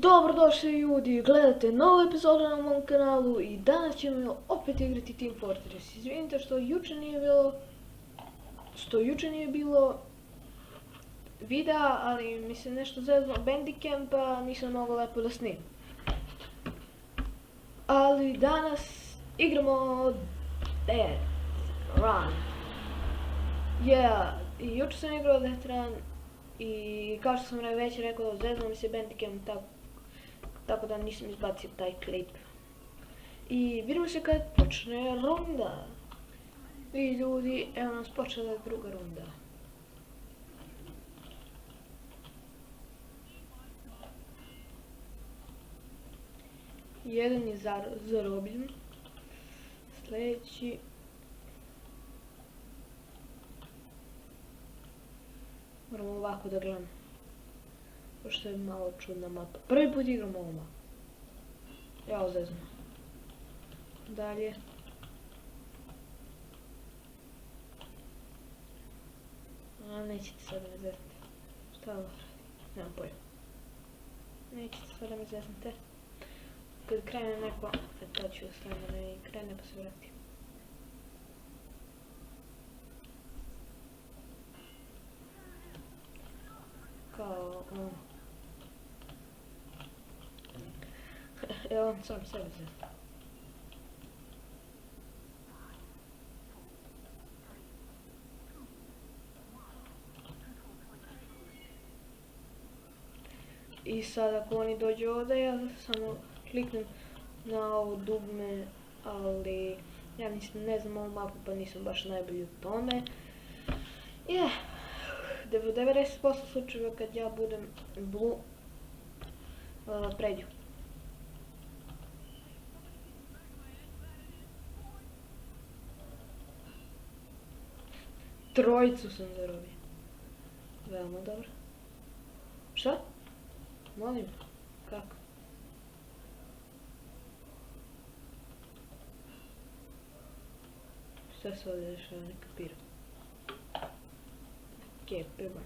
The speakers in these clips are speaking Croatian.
Dobrodošli ljudi, gledate novu epizodu na mom kanalu i danas ćemo opet igrati Team Fortress. Izvinite što juče nije bilo videa, ali mi se nešto zezlo Bandicam pa nisam mogao lepo da snimim. Ali danas igramo Death Run. I juče sam igrao Death Run i kao što sam već rekao, zezlo mi se Bandicam tako da nisam izbacio taj klip. I vidimo se kad počne runda. I ljudi, evo nas počela druga runda. Jedan je zarobljen. Sljedeći. Moramo ovako da gledam. Pošto je malo čudna mapa. Prvi put igram ovu mapu. Ja ozezno. Dalje. Nećete sad da me zeznete. Šta ovo radi? Nemam pojma. Nećete sad da me zeznete. Kad krene neko, to ću ostaviti da ne krene pa se vrati. Kao on. Evo on sam sebe zezna. I sad ako oni dođu ovdje, ja samo kliknem na ovo dugme, ali ja ne znam ovu mapu pa nisam baš najbolji u tome. 90% slučajeva kad ja budem blue, pređu. Trojicu sam zarobio. Veoma dobro. Šta? Molim, kako? Šta se ovdje dešava, ne kapiram. Okej, pribaj.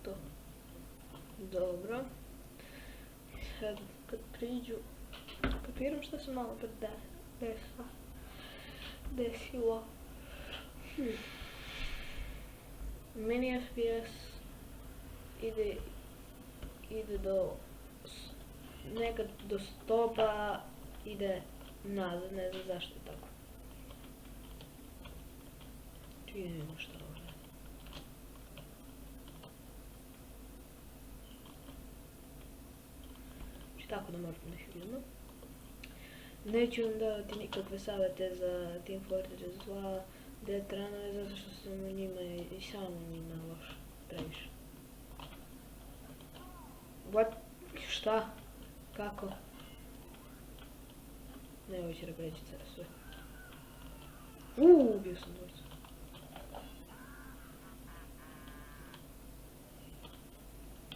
To. Dobro. Sad kad priđu, kapiram šta se malo pred desilo. Mini FPS ide nekad do stopa, ide nazad, ne znam zašto je tako. Vidimo što ovo radi. Tako da možemo da ih vidimo. Neću vam davati nikakve savjete za Team Fortress 2, Death Runove, zato što sam u njima i sam u njima loš, previše. What? Šta? Kako? Ne, ovo će preći sada sve. Ubio sam dvorcu.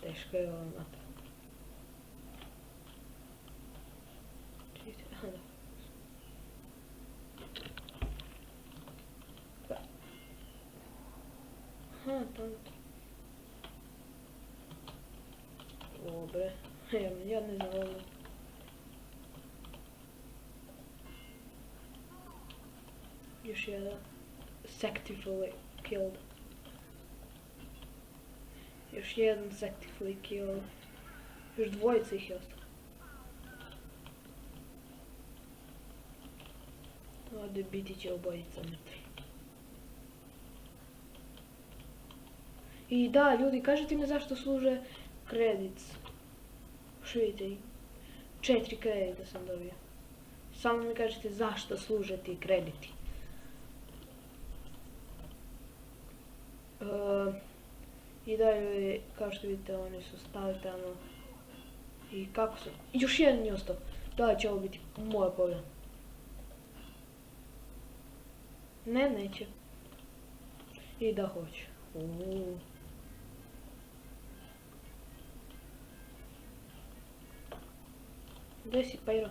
Teško je ova mapa. Tamo. Dobre, ja ne znam ovo. Još jedan Sectifully killed. Još jedan Sectifully killed. Još dvojica ih je ostalo. Ovdje biti će obojica mrtvi. I da, ljudi, kažete mi zašto služe credits. Što vidite, 4 kredita sam dobio. Samo mi kažete zašto služe ti krediti. I da, ljudi, kao što vidite, oni su stali tamo. I kako su... Još jedan je ostao. Da će ovo biti moja pobjeda. Ne, neće. I da hoće. Gdje si, Pyro?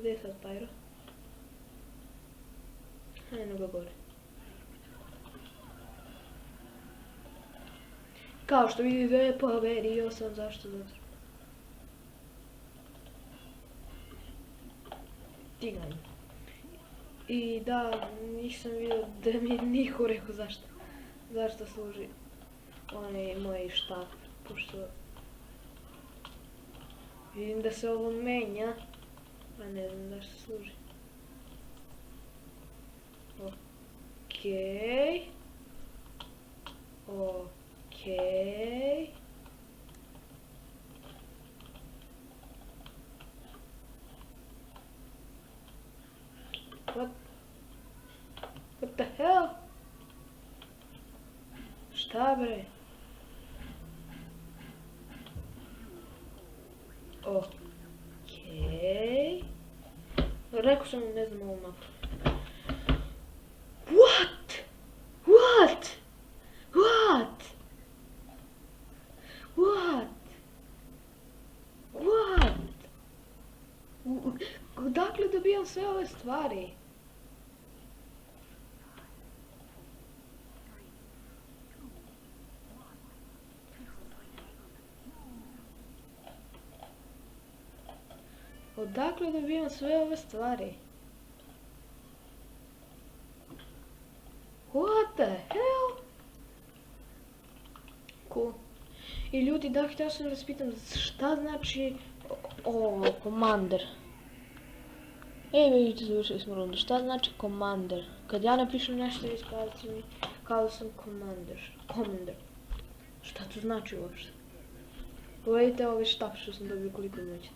Gdje je sad Pyro? Eno ga gore. Kao što vidite, poverio sam, zašto? Zato. Stigam. I da, nisam vidio da mi je niko rekao zašto služi onaj moj štap, pošto vidim da se ovo menja, a ne znam zašto služi. Okej. Okej. What the hell? Šta bre? Okej. Rekao sam ne znam ovu mapu. What? What? What? What? What? Odakle dobijam sve ove stvari? Odakle dobijam sve ove stvari? What the hell? Cool. I ljudi, da, htio sam da vas pitam šta znači Commander. Vidite, završili smo rundu. Šta znači Commander? Kad ja napišem nešto ispavci mi kao da sam Commander. Šta to znači uopšte? Pogledajte ovaj štap što sam dobio koliko moći.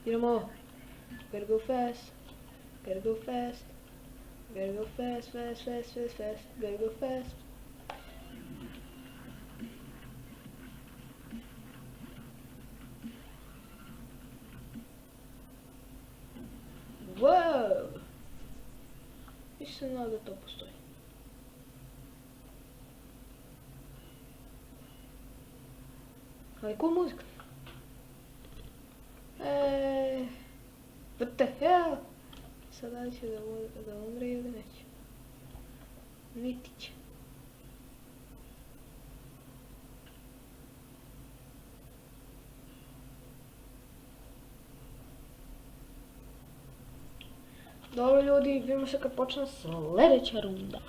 Idemo. Gotta go fast. Gotta go fast. Gotta go fast, fast, fast, fast, fast. Gotta go fast. Wow! Nisam znao da to postoji. Ali cool muzika. What the hell? Sada će da umre ili neće? Niti će. Dobro ljudi, vidimo se kad počne sljedeća runda.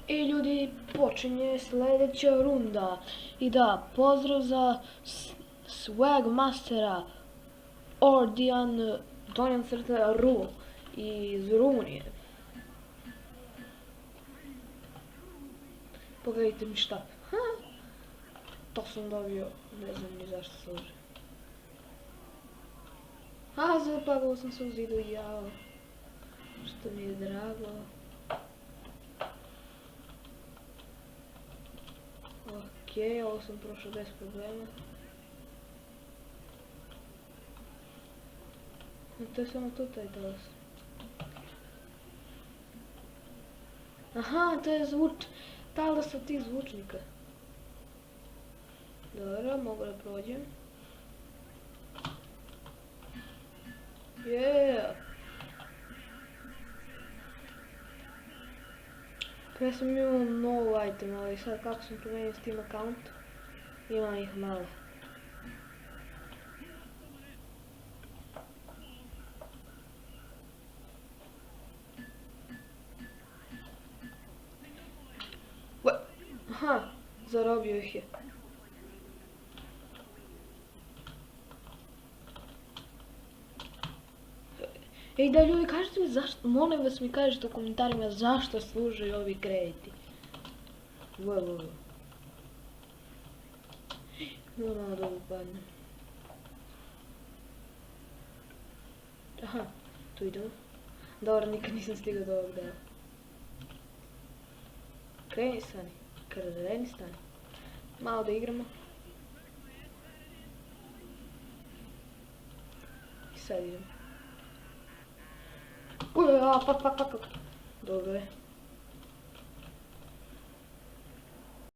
I ljudi, počinje sljedeća runda. I da, pozdrav za Swag Mastera Ordian Ru iz Rumunije. Pogledajte mi štap. To sam dobio, ne znam ni zašto služi. Zapagao sam se u zidu, jao. Što mi je drago. Okej, ovo sam prošao bez problema. To je samo tu taj talas. Aha, to je talas od tih zvučnika. Dobro, mogu da prođem. Yeah! Prije sam imao novo item, ali sad kako sam promenio Steam account, imam ih malo. Aha, zarobio ih je. Ej da ljudi, kažete mi zašto, molim vas mi kažete u komentarima zašto služe ovi krediti. Wow. Normalno da upadnem. Aha, tu idemo. Dobro, nikad nisam stigao do ovog dela. Kreni stani. Malo da igramo. I sad idemo. Fuck. Dobro je.